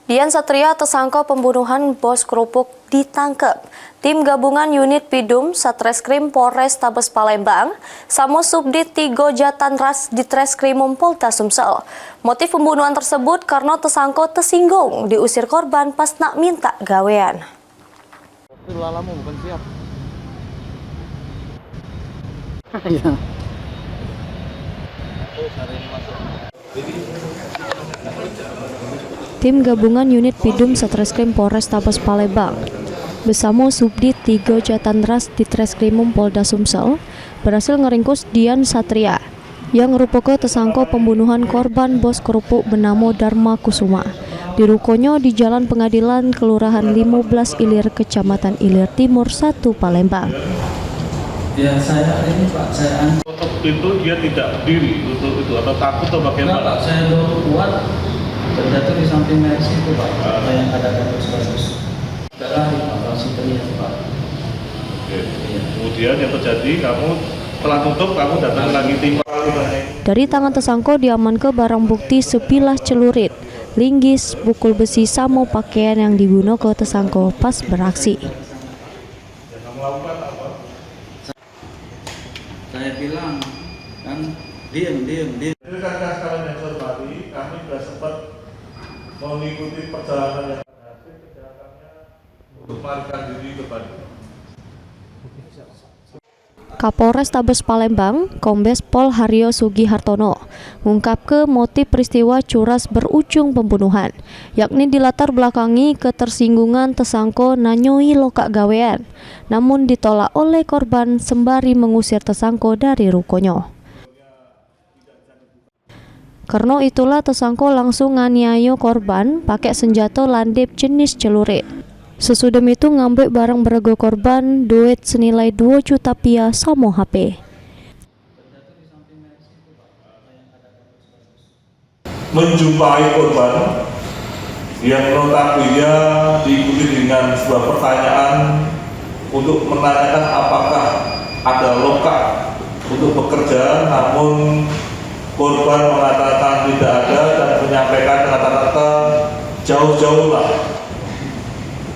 Dian Satria tersangka pembunuhan bos kerupuk ditangkap. Tim gabungan unit Pidum Satreskrim Polres Tabes Palembang sama Subdit 3 Jatanras Ditreskrimum Polda Sumsel. Motif pembunuhan tersebut karena tersangka tersinggung diusir korban pas nak minta gawean. Lalamu bukan siap. Tim gabungan unit Pidum Satreskrim Polres Tabes Palembang bersama Subdit 3 Jatanras Ditreskrimum Polda Sumsel berhasil ngeringkus Dian Satria yang merupakan tersangka pembunuhan korban bos kerupuk bernama Dharma Kusuma di rukonya di Jalan Pengadilan Kelurahan 15 Ilir, Kecamatan Ilir Timur 1, Palembang. Ya saya ini Pak, saya untuk itu dia tidak berdiri untuk itu atau takut atau bagaimana? Pak, saya dorong kuat terjatuh di samping Mercy itu Pak, apa yang ada kasus kasus. Tidak lari Pak, langsung terlihat Pak. Oke. Kemudian yang terjadi kamu telah tutup, kamu datang lagi tim. Dari tangan tersangka diamankan barang bukti sebilah celurit, linggis, pukul besi sama pakaian yang digunakan tersangka pas beraksi. Saya bilang kan diam. Rekan-rekan sekalian yang saya hormati, kami sudah sempat mengikuti perjalanan yang berhasil kejahatannya untuk melarikan diri ke Bandung. Kapolres Tabes Palembang, Kombes Pol Haryo Sugihartono, mengungkapkan motif peristiwa curas berujung pembunuhan, yakni dilatar belakangi ketersinggungan tersangka nanyoi lokak gawean, namun ditolak oleh korban sembari mengusir tersangka dari rukonya. Karena itulah tersangka langsung nganiaya korban pakai senjata landep jenis celurit. Sesudah itu ngambil barang berharga korban, duit senilai 2 juta rupiah sama HP. Menjumpai korban yang notabene diikuti dengan sebuah pertanyaan untuk menanyakan apakah ada lokak untuk bekerja, namun korban mengatakan tidak ada dan menyampaikan kata-kata jauh-jauh lah.